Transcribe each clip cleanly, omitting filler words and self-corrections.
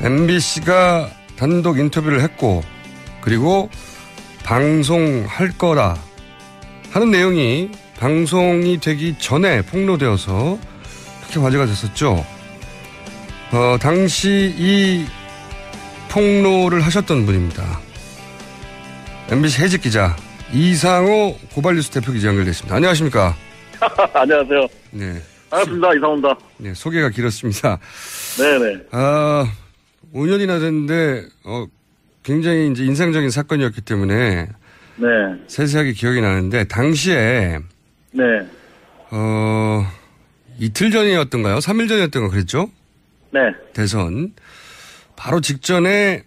MBC가 단독 인터뷰를 했고 그리고 방송할 거다 하는 내용이 방송이 되기 전에 폭로되어서 크게 화제가 됐었죠. 당시 이 폭로를 하셨던 분입니다. MBC 해직 기자 이상호 고발뉴스 대표 기자 연결됐습니다. 안녕하십니까? 안녕하세요. 네. 반갑습니다. 이상호입니다. 네, 소개가 길었습니다. 네네. 5년이나 됐는데, 굉장히 이제 인상적인 사건이었기 때문에. 네. 세세하게 기억이 나는데, 당시에. 네. 이틀 전이었던가요? 3일 전이었던가 그랬죠? 네. 대선. 바로 직전에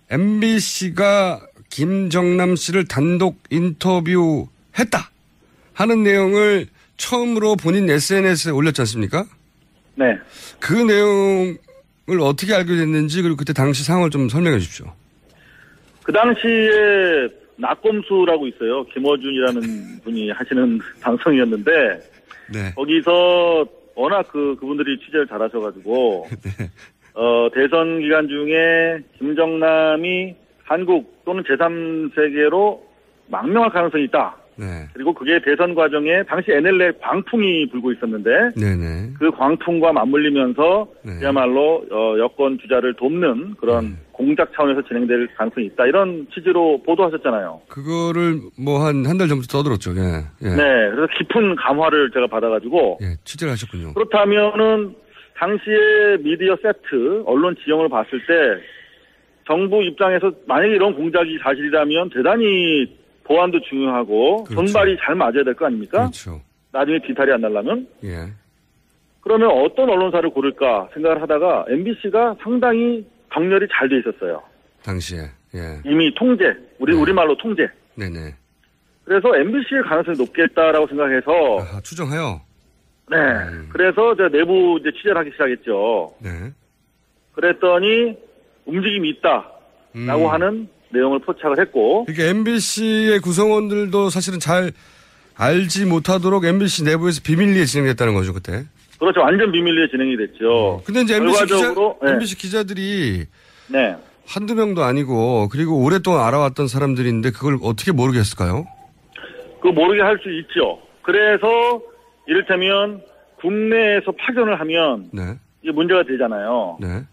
MBC가 김정남 씨를 단독 인터뷰했다 하는 내용을 처음으로 본인 SNS에 올렸지 않습니까? 네. 그 내용을 어떻게 알게 됐는지 그리고 그때 당시 상황을 좀 설명해 주십시오. 그 당시에 낙검수라고 있어요. 김어준이라는 분이 하시는 방송이었는데 네. 거기서 워낙 그분들이 취재를 잘하셔가지고 네. 대선 기간 중에 김정남이 한국 또는 제3세계로 망명할 가능성이 있다. 네. 그리고 그게 대선 과정에 당시 NLL 광풍이 불고 있었는데 네네. 그 광풍과 맞물리면서 네. 그야말로 여권 주자를 돕는 그런 공작 차원에서 진행될 가능성이 있다. 이런 취지로 보도하셨잖아요. 그거를 뭐 한 달 전부터 떠들었죠. 예. 예. 네. 그래서 깊은 감화를 제가 받아가지고 예. 취재를 하셨군요. 그렇다면은 당시에 미디어 세트, 언론 지형을 봤을 때 정부 입장에서 만약에 이런 공작이 사실이라면 대단히 보안도 중요하고 그렇죠. 손발이 잘 맞아야 될 거 아닙니까? 그렇죠. 나중에 뒤탈이 안 나려면. 예. 그러면 어떤 언론사를 고를까 생각을 하다가 MBC가 상당히 정렬이 잘 돼 있었어요. 당시에. 예. 이미 통제, 우리말로 통제. 네네. 그래서 MBC의 가능성이 높겠다라고 생각해서 아하, 추정해요. 네. 그래서 제가 내부 취재를 하기 시작했죠. 네. 그랬더니 움직임이 있다라고 하는 내용을 포착을 했고. 그러니까 MBC의 구성원들도 사실은 잘 알지 못하도록 MBC 내부에서 비밀리에 진행됐다는 거죠, 그때. 그렇죠. 완전 비밀리에 진행이 됐죠. 근데 이제 결과적으로, MBC 기자들이 네. 한두 명도 아니고 그리고 오랫동안 알아왔던 사람들인데 그걸 어떻게 모르겠을까요? 그거 모르게 할 수 있죠. 그래서 이를테면 국내에서 파견을 하면 네. 이게 문제가 되잖아요. 네.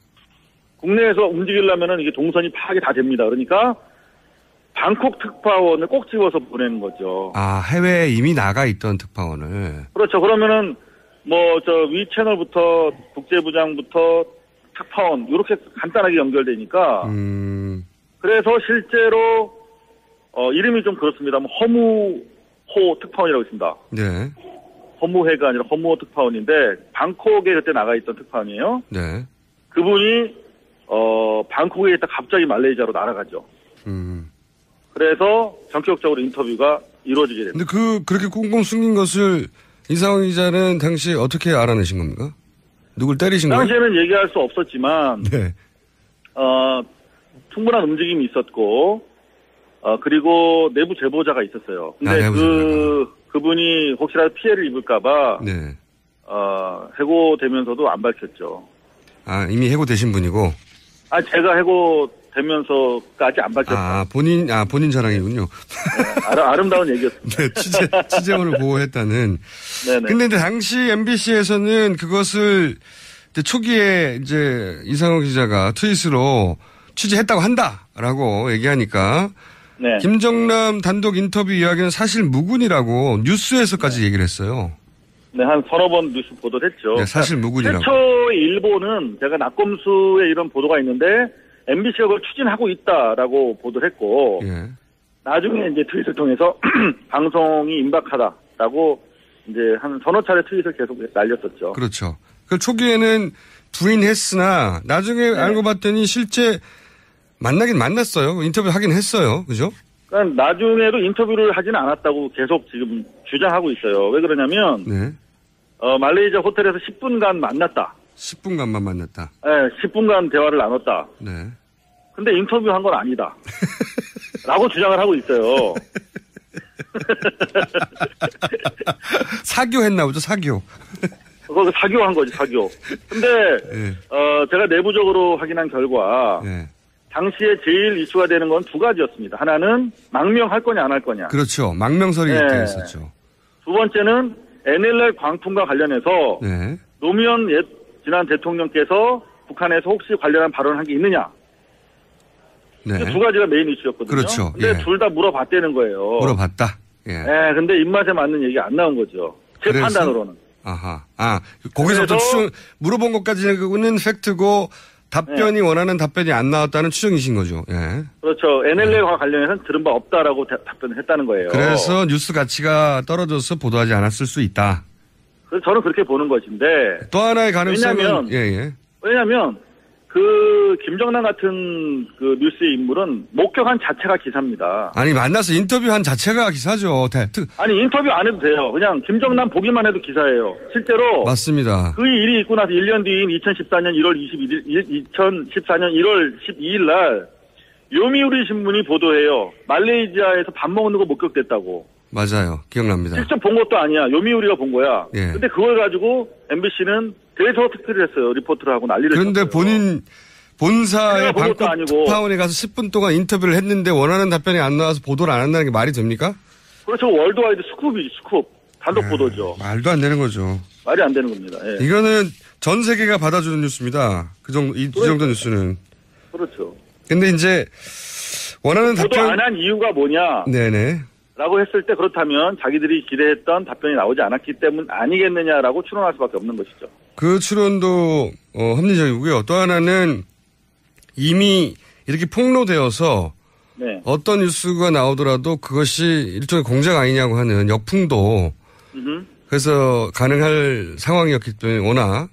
국내에서 움직이려면은 이게 동선이 파악이 다 됩니다. 그러니까 방콕 특파원을 꼭 집어서 보내는 거죠. 아, 해외에 이미 나가 있던 특파원을. 그렇죠. 그러면은 위 채널부터 국제부장부터 특파원 이렇게 간단하게 연결되니까. 그래서 실제로 이름이 좀 그렇습니다. 허무호 특파원이라고 있습니다. 네. 허무회가 아니라 허무호 특파원인데 방콕에 그때 나가 있던 특파원이에요. 네. 그분이 방콕에 있다 갑자기 말레이시아로 날아가죠. 그래서 전격적으로 인터뷰가 이루어지게 됩니다. 근데 그렇게 꽁꽁 숨긴 것을 이상호 기자는 당시 어떻게 알아내신 겁니까? 누굴 때리신 거예요? 당시에는 얘기할 수 없었지만, 네. 충분한 움직임이 있었고, 그리고 내부 제보자가 있었어요. 근데 그분이 혹시라도 피해를 입을까봐, 네. 해고되면서도 안 밝혔죠. 아, 이미 해고되신 분이고? 제가 해고되면서까지 안 밝혔어요. 본인 자랑이군요. 네, 아름다운 얘기였습니다. 네, 취재원을 보호했다는. 네네. 근데 당시 MBC에서는 그것을 초기에 이상호 기자가 트윗으로 취재했다고 한다라고 얘기하니까. 네. 김정남 단독 인터뷰 이야기는 사실 무근이라고 뉴스에서까지 얘기를 했어요. 네, 한 서너 번 뉴스 보도를 했죠. 네, 사실 무근이라고. 최초의 일보는 제가 낙검수에 이런 보도가 있는데 MBC가 그걸 추진하고 있다라고 보도를 했고, 예. 나중에 트윗을 통해서 방송이 임박하다라고 한 서너 차례 트윗을 계속 날렸었죠. 그렇죠. 그 초기에는 부인했으나 나중에 네. 알고 봤더니 실제 만나긴 만났어요. 인터뷰 하긴 했어요. 그죠? 그러니까 나중에도 인터뷰를 하지는 않았다고 계속 지금 주장하고 있어요. 왜 그러냐면, 네. 말레이시아 호텔에서 10분간 만났다. 10분간만 만났다. 네, 10분간 대화를 나눴다. 네. 근데 인터뷰한 건 아니다. 라고 주장을 하고 있어요. 사교했나 보죠, 사교. 그거 사교한 거지, 사교. 근데, 네. 제가 내부적으로 확인한 결과, 네. 당시에 제일 이슈가 되는 건 두 가지였습니다. 하나는 망명할 거냐, 안 할 거냐. 그렇죠. 망명설이 네. 있었죠. 두 번째는 NLL 광풍과 관련해서, 네. 노무현 지난 대통령께서 북한에서 혹시 관련한 발언을 한 게 있느냐. 네. 두 가지가 메인 이슈였거든요. 그렇죠. 근데 예. 둘 다 물어봤다는 거예요. 물어봤다. 예. 네, 근데 입맛에 맞는 얘기가 안 나온 거죠. 제 그래서? 판단으로는. 아하. 거기서부터 그래서- 물어본 것까지는 팩트고 답변이 원하는 답변이 안 나왔다는 추정이신 거죠. 예. 그렇죠. NLL과 관련해서는 들은 바 없다라고 답변을 했다는 거예요. 그래서 뉴스 가치가 떨어져서 보도하지 않았을 수 있다. 그래서 저는 그렇게 보는 것인데. 또 하나의 가능성은 왜냐면- 왜냐하면 그 김정남 같은 그 뉴스의 인물은 목격한 자체가 기사입니다. 아니 만나서 인터뷰한 자체가 기사죠. 아니 인터뷰 안 해도 돼요. 그냥 김정남 보기만 해도 기사예요. 실제로 맞습니다. 그 일이 있고 나서 1년 뒤인 2014년 1월 12일 날 요미우리 신문이 보도해요. 말레이시아에서 밥 먹는 거 목격됐다고. 맞아요. 기억납니다. 직접 본 것도 아니야. 요미우리가 본 거야. 예. 근데 그걸 가지고 MBC는 대서 특필을 했어요. 리포트를 하고 난리를 그런데 쳤어요. 본인 본사의 내가 본 것도 방콕 아니고. 특파원에 가서 10분 동안 인터뷰를 했는데 원하는 답변이 안 나와서 보도를 안 한다는 게 말이 됩니까? 그렇죠. 월드와이드 스쿱이지, 스쿱. 단독 보도죠. 말도 안 되는 거죠. 말이 안 되는 겁니다. 예. 이거는 전 세계가 받아주는 뉴스입니다. 이 정도 뉴스는. 그렇죠. 근데 이제 원하는 보도 답변. 안 한 이유가 뭐냐? 네네. 라고 했을 때 그렇다면 자기들이 기대했던 답변이 나오지 않았기 때문 아니겠느냐라고 추론할 수밖에 없는 것이죠. 그 추론도 합리적이고요. 또 하나는 이미 이렇게 폭로되어서 네. 어떤 뉴스가 나오더라도 그것이 일종의 공작 아니냐고 하는 역풍도 음흠. 그래서 가능할 상황이었기 때문에 워낙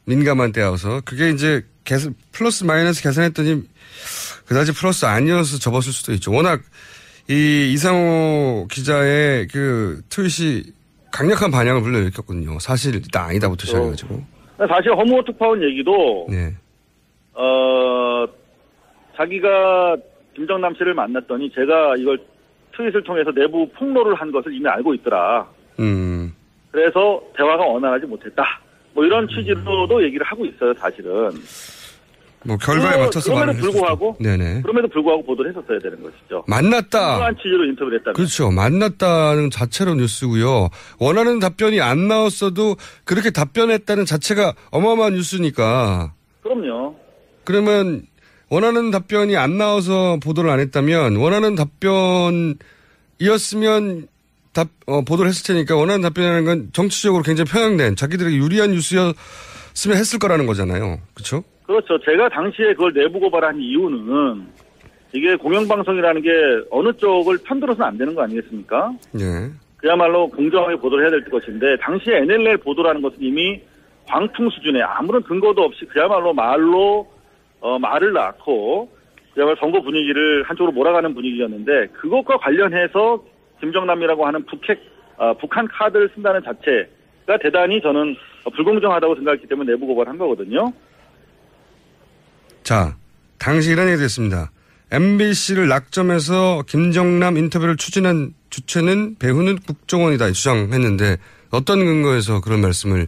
민감한 때여서 그게 이제 플러스 마이너스 계산했더니 그다지 플러스 아니어서 접었을 수도 있죠. 워낙 이 이상호 기자의 그 트윗이 강력한 반향을 불러일으켰거든요. 사실이다 아니다부터 시작해가지고. 사실 허무호 특파원 얘기도 네. 자기가 김정남 씨를 만났더니 제가 이걸 트윗을 통해서 내부 폭로를 한 것을 이미 알고 있더라. 그래서 대화가 원활하지 못했다. 뭐 이런 취지로도 얘기를 하고 있어요, 사실은. 뭐 결과에 맞춰서 말을 그럼에도 불구하고, 네네. 그럼에도 불구하고 보도를 했었어야 되는 것이죠. 만났다. 그러한 취지로 인터뷰를 했다면. 그렇죠. 만났다는 자체로 뉴스고요. 원하는 답변이 안 나왔어도 그렇게 답변했다는 자체가 어마어마한 뉴스니까. 그럼요. 그러면 원하는 답변이 안 나와서 보도를 안 했다면 원하는 답변이었으면 보도를 했을 테니까 원하는 답변이라는 건 정치적으로 굉장히 편향된 자기들에게 유리한 뉴스였으면 했을 거라는 거잖아요. 그렇죠? 그렇죠. 제가 당시에 그걸 내부 고발한 이유는 이게 공영방송이라는 게 어느 쪽을 편들어서는 안 되는 거 아니겠습니까? 네. 그야말로 공정하게 보도를 해야 될 것인데 당시에 NLL 보도라는 것은 이미 광풍 수준의 아무런 근거도 없이 그야말로 말을 낳고 그야말로 선거 분위기를 한쪽으로 몰아가는 분위기였는데 그것과 관련해서 김정남이라고 하는 북한 카드를 쓴다는 자체가 대단히 저는 불공정하다고 생각했기 때문에 내부 고발한 거거든요. 자, 당시 이런 얘기 됐습니다. MBC를 낙점해서 김정남 인터뷰를 추진한 주체는 배우는 국정원이다 주장했는데 어떤 근거에서 그런 말씀을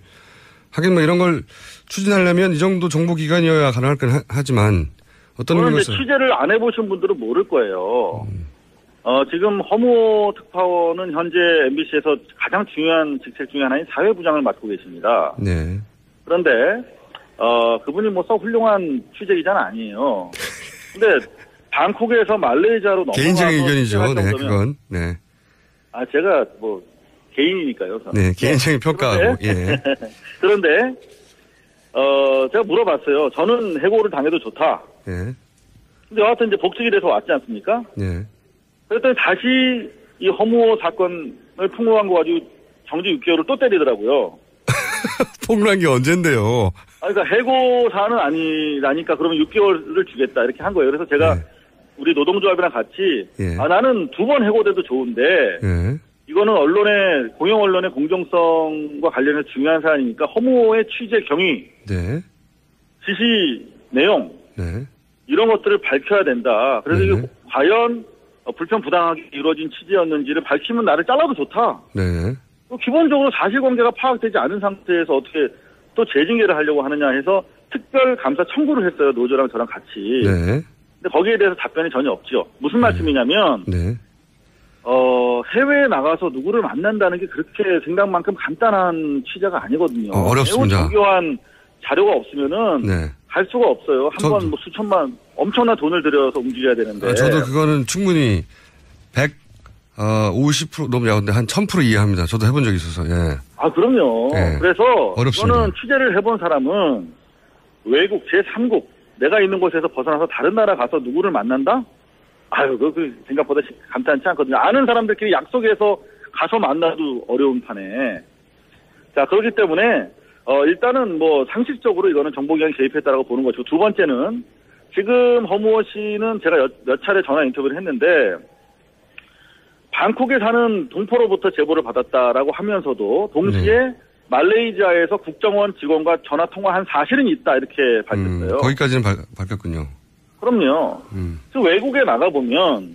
하긴 뭐 이런 걸 추진하려면 이 정도 정보기관이어야 가능할 건 하지만 어떤 근거에서. 취재를 안 해보신 분들은 모를 거예요. 지금 허무호 특파원은 현재 MBC에서 가장 중요한 직책 중에 하나인 사회부장을 맡고 계십니다. 네. 그런데 그분이 뭐 썩 훌륭한 취재기자는 아니에요. 근데 방콕에서 말레이시아로 넘어가서 개인적인 의견이죠. 네, 정도면, 그건. 네. 제가 뭐 개인이니까요. 저는. 네, 개인적인 평가하고. 예. 그런데 제가 물어봤어요. 저는 해고를 당해도 좋다. 예. 근데 여하튼 이제 복직이 돼서 왔지 않습니까? 네. 그랬더니 다시 이 허무호 사건을 폭로한 거 가지고 정직 6개월을 또 때리더라고요. 폭로한 게 언젠데요. 그러니까 해고 사안은 아니라니까 그러면 6개월을 주겠다 이렇게 한 거예요. 그래서 제가 네. 우리 노동조합이랑 같이 예. 나는 2번 해고돼도 좋은데 예. 이거는 공영 언론의 공정성과 관련해서 중요한 사안이니까 허무호의 취재 경위, 네. 지시 내용 네. 이런 것들을 밝혀야 된다. 그래서 네네. 이게 과연 불편부당하게 이루어진 취재였는지를 밝히면 나를 잘라도 좋다. 네. 기본적으로 사실관계가 파악되지 않은 상태에서 어떻게 또 재징계를 하려고 하느냐 해서 특별감사 청구를 했어요. 노조랑 저랑 같이. 네. 근데 거기에 대해서 답변이 전혀 없죠. 무슨 말씀이냐면 네. 해외에 나가서 누구를 만난다는 게 그렇게 생각만큼 간단한 취재가 아니거든요. 어렵습니다. 매우 정교한 자료가 없으면은 네. 갈 수가 없어요. 한 번 뭐 수천만 엄청난 돈을 들여서 움직여야 되는데. 저도 그거는 충분히 50% 너무 야근데 한 1000% 이해합니다. 저도 해본 적이 있어서. 예. 그럼요. 예. 그래서 어렵습니다. 저는 취재를 해본 사람은 외국 제3국 내가 있는 곳에서 벗어나서 다른 나라 가서 누구를 만난다? 그 생각보다 간단치 않거든요. 아는 사람들끼리 약속해서 가서 만나도 어려운 판에. 자, 그렇기 때문에 일단은 뭐 상식적으로 이거는 정보기관이 개입했다라고 보는 것이고, 두 번째는 지금 허무호 씨는 제가 몇 차례 전화 인터뷰를 했는데 방콕에 사는 동포로부터 제보를 받았다라고 하면서도 동시에 말레이시아에서 국정원 직원과 전화 통화한 사실은 있다 이렇게 밝혔어요. 거기까지는 밝혔군요. 그럼요. 그 외국에 나가보면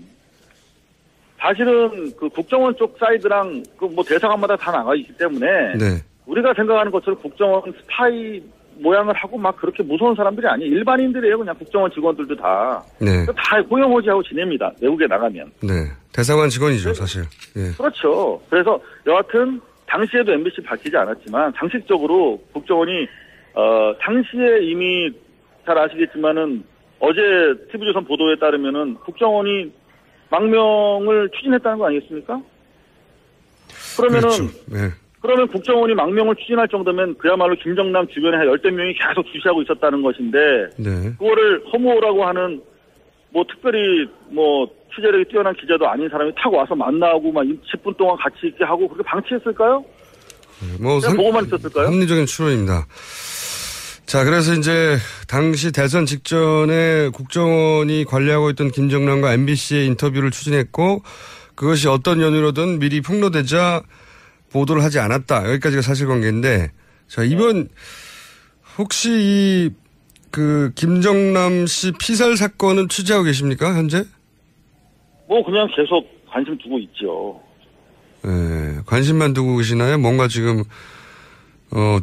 사실은 그 국정원 쪽 사이드랑 그 뭐 대사관마다 다 나가 있기 때문에 네. 우리가 생각하는 것처럼 국정원 스파이 모양을 하고 막 그렇게 무서운 사람들이 아니에요. 일반인들이에요. 그냥 국정원 직원들도 다. 네. 다 호영호지하고 지냅니다. 외국에 나가면. 네. 대사관 직원이죠, 사실. 예. 그렇죠. 그래서 여하튼 당시에도 MBC 밝히지 않았지만 상식적으로 국정원이 당시에 이미 잘 아시겠지만은 어제 TV조선 보도에 따르면은 국정원이 망명을 추진했다는 거 아니겠습니까? 그러면은 그렇죠. 네. 그러면 국정원이 망명을 추진할 정도면 그야말로 김정남 주변에 한 10대 명이 계속 주시하고 있었다는 것인데 네. 그거를 허무라고 하는 뭐 특별히 뭐 취재력이 뛰어난 기자도 아닌 사람이 타고 와서 만나고 막 10분 동안 같이 있게 하고 그렇게 방치했을까요? 뭐 보고만 있었을까요? 합리적인 추론입니다. 자, 그래서 이제 당시 대선 직전에 국정원이 관리하고 있던 김정남과 MBC의 인터뷰를 추진했고 그것이 어떤 연유로든 미리 폭로되자 보도를 하지 않았다. 여기까지가 사실관계인데, 자, 이번 혹시 그 김정남 씨 피살 사건은 취재하고 계십니까, 현재? 뭐 그냥 계속 관심 두고 있죠. 네, 관심만 두고 계시나요? 뭔가 지금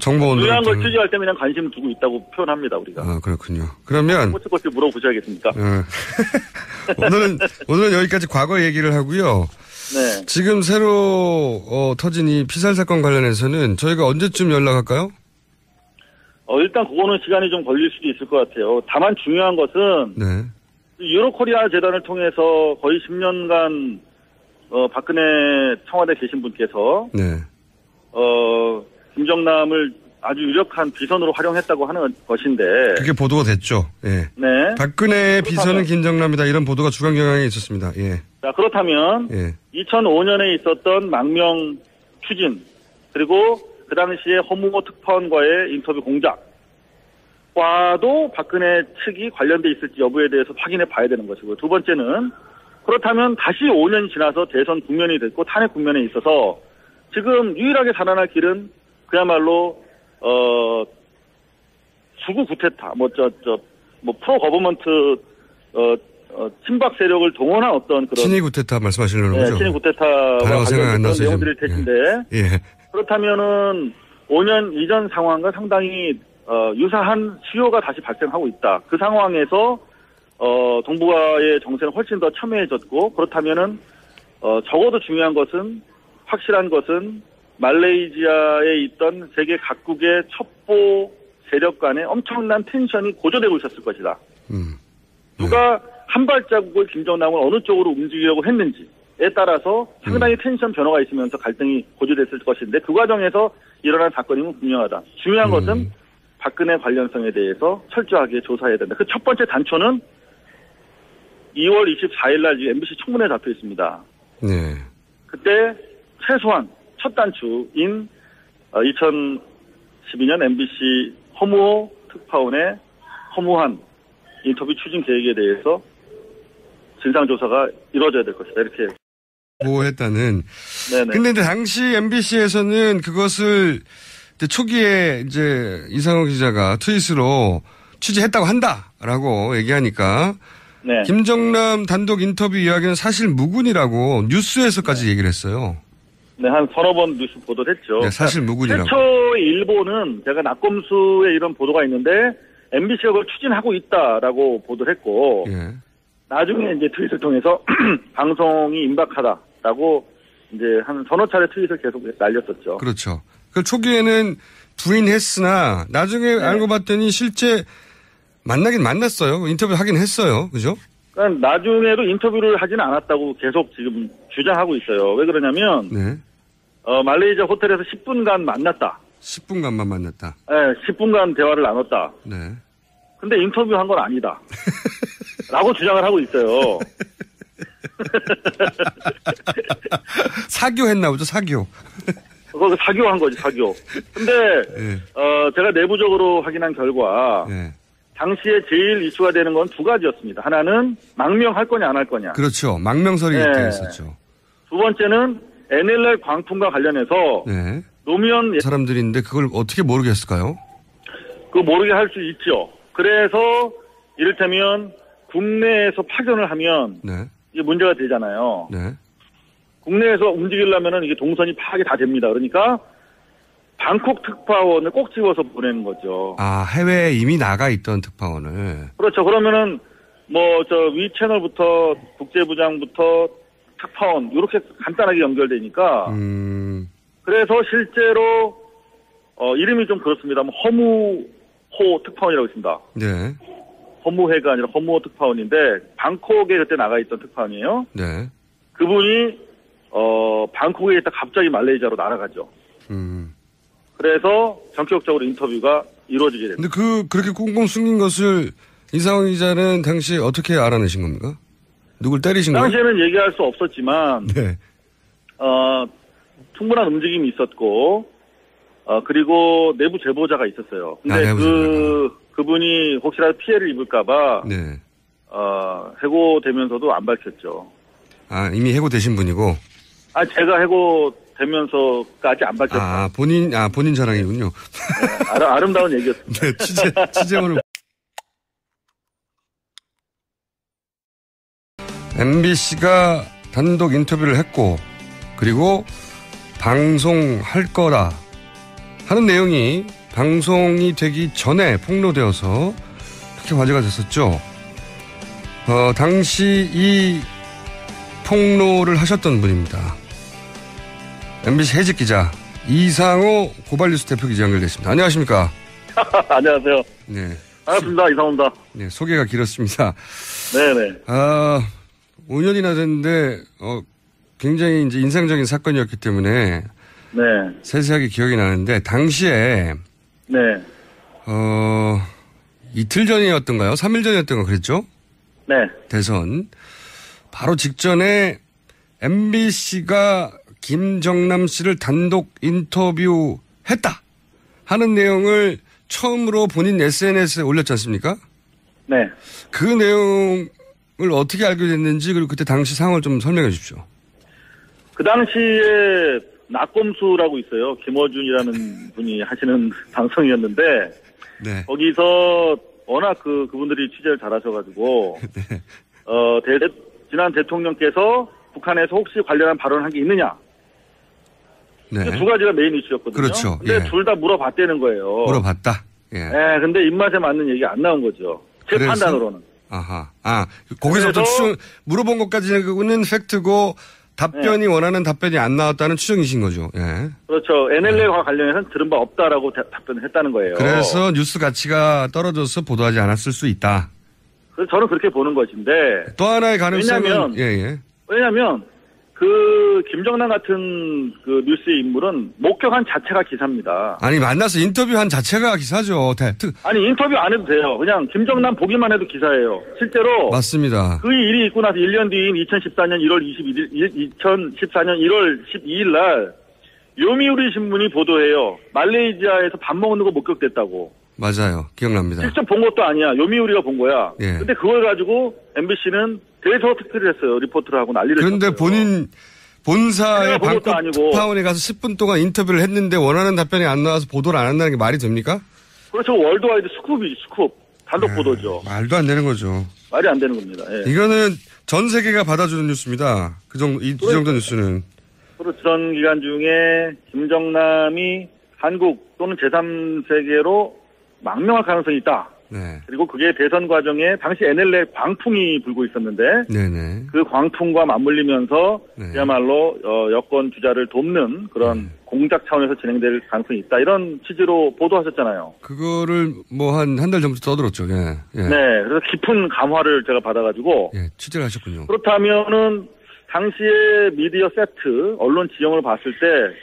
정보 중요한 걸 취재할 때 그냥 관심 두고 있다고 표현합니다, 우리가. 그렇군요. 그러면 꼬치꼬치 물어보셔야겠습니까? 오늘은 여기까지 과거 얘기를 하고요. 네. 지금 새로 터진 이 피살 사건 관련해서는 저희가 언제쯤 연락할까요? 일단 그거는 시간이 좀 걸릴 수도 있을 것 같아요. 다만 중요한 것은 네. 유로코리아 재단을 통해서 거의 10년간 박근혜 청와대 계신 분께서 네. 김정남을 아주 유력한 비선으로 활용했다고 하는 것인데 그게 보도가 됐죠. 예. 네. 박근혜의 비선은 김정남이다 이런 보도가 주간 경향에 있었습니다. 예. 자, 그렇다면 2005년에 있었던 망명 추진 그리고 그 당시에 허무호 특파원과의 인터뷰 공작과도 박근혜 측이 관련돼 있을지 여부에 대해서 확인해 봐야 되는 것이고, 두 번째는 그렇다면 다시 5년이 지나서 대선 국면이 됐고 탄핵 국면에 있어서 지금 유일하게 살아날 길은 그야말로 수구 구테타 프로 거버먼트 친박 세력을 동원한 어떤 그런 친위 구테타 말씀하시려는 거죠? 친위 구테타와 관련된 그런 내용들일 텐데 그렇다면은 5년 이전 상황과 상당히 유사한 수요가 다시 발생하고 있다. 그 상황에서 동북아의 정세는 훨씬 더 첨예해졌고, 그렇다면은 적어도 중요한 것은 확실한 것은 말레이시아에 있던 세계 각국의 첩보 세력 간의 엄청난 텐션이 고조되고 있었을 것이다. 누가 한 발자국을 김정남을 어느 쪽으로 움직이려고 했는지에 따라서 상당히 텐션 변화가 있으면서 갈등이 고조됐을 것인데 그 과정에서 일어난 사건이면 분명하다. 중요한 것은 박근혜 관련성에 대해서 철저하게 조사해야 된다. 그 첫 번째 단초는 2월 24일 날 MBC 청문회에 잡혀 있습니다. 네. 그때 최소한 첫 단추인 2012년 MBC 허무호 특파원의 허무한 인터뷰 추진 계획에 대해서 진상조사가 이루어져야 될 것이다. 이렇게. 했다는. 네네. 근데 당시 MBC에서는 그것을 초기에 이상호 기자가 트윗으로 취재했다고 한다라고 얘기하니까. 네. 김정남 단독 인터뷰 이야기는 사실 무근이라고 뉴스에서까지 얘기를 했어요. 네, 한 서너 번 뉴스 보도를 했죠. 네, 사실 무근이라고. 최초의 일보는 제가 낙검수의 이런 보도가 있는데 MBC가 그걸 추진하고 있다라고 보도를 했고 예. 나중에 이제 트윗을 통해서 방송이 임박하다라고 이제 한 서너 차례 트윗을 계속 날렸었죠. 그렇죠. 그 초기에는 부인했으나 나중에 네. 알고 봤더니 실제 만나긴 만났어요. 인터뷰 하긴 했어요. 그죠? 그러니까 나중에도 인터뷰를 하지는 않았다고 계속 지금 주장하고 있어요. 왜 그러냐면 네. 말레이시아 호텔에서 10분간 만났다. 10분간만 만났다. 네, 10분간 대화를 나눴다. 네. 근데 인터뷰한 건 아니다. 라고 주장을 하고 있어요. 사교했나 보죠, 사교. 그거 사교한 거지, 사교. 근데, 네. 제가 내부적으로 확인한 결과, 네. 당시에 제일 이슈가 되는 건 두 가지였습니다. 하나는 망명할 거냐, 안 할 거냐. 그렇죠. 망명설이 네. 있었죠. 두 번째는 NLL 광풍과 관련해서, 네. 노무현 사람들인데 그걸 어떻게 모르겠을까요? 그거 모르게 할 수 있죠. 그래서, 이를테면, 국내에서 파견을 하면, 네. 이게 문제가 되잖아요. 네. 국내에서 움직이려면은 이게 동선이 파악이 다 됩니다. 그러니까 방콕 특파원을 꼭 집어서 보내는 거죠. 아, 해외에 이미 나가 있던 특파원을. 그렇죠. 그러면은 뭐 저 위 채널부터 국제부장부터 특파원 이렇게 간단하게 연결되니까. 그래서 실제로 이름이 좀 그렇습니다. 허무호 특파원이라고 있습니다. 네. 허무회가 아니라 허무호 특파원인데 방콕에 그때 나가 있던 특파원이에요. 네. 그분이 방콕에 있다 갑자기 말레이시아로 날아가죠. 그래서 전격적으로 인터뷰가 이루어지게 됩니다. 근데 그렇게 꽁꽁 숨긴 것을 이상훈 기자는 당시 어떻게 알아내신 겁니까? 누굴 때리신 거예요? 당시에는 얘기할 수 없었지만, 네. 충분한 움직임이 있었고, 그리고 내부 제보자가 있었어요. 근데 그분이 혹시라도 피해를 입을까봐, 네. 해고되면서도 안 밝혔죠. 아, 이미 해고되신 분이고? 제가 해고되면서까지 안 밝혔어요. 본인 자랑이군요. 네, 아름다운 얘기였습니다. 네, 취재원을. MBC가 단독 인터뷰를 했고, 그리고 방송할 거다 하는 내용이 방송이 되기 전에 폭로되어서 그렇게 화제가 됐었죠. 당시 이 폭로를 하셨던 분입니다. MBC 해직 기자 이상호 고발뉴스 대표 기자 연결됐습니다. 안녕하십니까? 안녕하세요. 네. 반갑습니다. 이상호입니다. 네, 소개가 길었습니다. 네네. 5년이나 됐는데 굉장히 이제 인상적인 사건이었기 때문에 네. 세세하게 기억이 나는데 당시에 네. 이틀 전이었던가요? 3일 전이었던가 그랬죠? 네. 대선 바로 직전에 MBC가 김정남 씨를 단독 인터뷰했다 하는 내용을 처음으로 본인 SNS에 올렸지 않습니까? 네. 그 내용을 어떻게 알게 됐는지 그리고 그때 당시 상황을 좀 설명해 주십시오. 그 당시에 낙검수라고 있어요. 김어준이라는 분이 하시는 방송이었는데 네. 거기서 워낙 그분들이 취재를 잘하셔가지고 네. 지난 대통령께서 북한에서 혹시 관련한 발언을 한 게 있느냐. 네. 두 가지가 메인 이슈였거든요. 그렇죠. 근데 예. 둘 다 물어봤다는 거예요. 물어봤다. 예. 네, 근데 입맛에 맞는 얘기 안 나온 거죠. 제 그래서? 판단으로는. 아하. 거기서부터 추정, 물어본 것까지는 팩트고 답변이 원하는 답변이 안 나왔다는 추정이신 거죠. 예. 그렇죠. NLL과 관련해서는 들은 바 없다라고 답변을 했다는 거예요. 그래서 뉴스 가치가 떨어져서 보도하지 않았을 수 있다. 그래서 저는 그렇게 보는 것인데. 또 하나의 가능성은 왜냐면 그 김정남 같은 그 뉴스의 인물은 목격한 자체가 기사입니다. 아니 만나서 인터뷰한 자체가 기사죠. 아니 인터뷰 안 해도 돼요. 그냥 김정남 보기만 해도 기사예요. 실제로 맞습니다. 그 일이 있고 나서 1년 뒤인 2014년 1월 12일 날 요미우리 신문이 보도해요. 말레이시아에서 밥 먹는 거 목격됐다고. 맞아요. 기억납니다. 직접 본 것도 아니야. 요미우리가 본 거야. 예. 근데 그걸 가지고 MBC는 대서 특필을 했어요. 리포트를 하고 난리를 그런데 쳤어요. 본인 본사의 방콕 아니고. 특파원에 가서 10분 동안 인터뷰를 했는데 원하는 답변이 안 나와서 보도를 안 한다는 게 말이 됩니까? 그렇죠. 월드와이드 스쿱이지, 스쿱. 단독 보도죠. 말도 안 되는 거죠. 말이 안 되는 겁니다. 예. 이거는 전 세계가 받아주는 뉴스입니다. 이 정도 뉴스는. 그런 기간 중에 김정남이 한국 또는 제3세계로 망명할 가능성이 있다. 네. 그리고 그게 대선 과정에 당시 NLL 광풍이 불고 있었는데 네네. 그 광풍과 맞물리면서 네. 그야말로 여권 주자를 돕는 그런 공작 차원에서 진행될 가능성이 있다. 이런 취지로 보도하셨잖아요. 그거를 뭐 한 달 전부터 떠들었죠. 예. 예. 네. 그래서 깊은 감화를 제가 받아가지고 예. 취재를 하셨군요. 그렇다면은 당시에 미디어 세트, 언론 지형을 봤을 때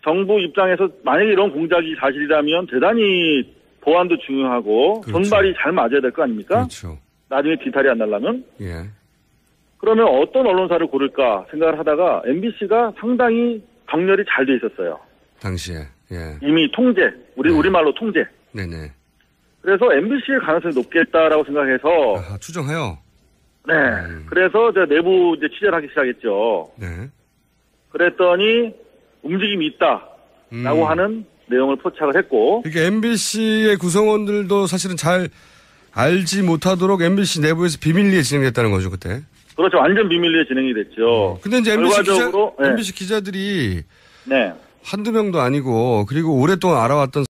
정부 입장에서 만약에 이런 공작이 사실이라면 대단히 보안도 중요하고 그렇죠. 손발이 잘 맞아야 될 거 아닙니까? 그렇죠. 나중에 뒤탈이 안 나려면. 예. 그러면 어떤 언론사를 고를까 생각을 하다가 MBC가 상당히 정렬이 잘 돼 있었어요. 당시에. 예. 이미 통제, 우리말로 통제. 네네. 그래서 MBC의 가능성이 높겠다라고 생각해서 아하, 추정해요. 네. 그래서 제가 내부 이제 취재를 하기 시작했죠. 네. 그랬더니 움직임이 있다라고 하는 내용을 포착을 했고. 이게 MBC의 구성원들도 사실은 잘 알지 못하도록 MBC 내부에서 비밀리에 진행됐다는 거죠, 그때. 그렇죠. 완전 비밀리에 진행이 됐죠. 근데 이제 결과적으로, MBC 기자들이 네. 한두 명도 아니고 그리고 오랫동안 알아왔던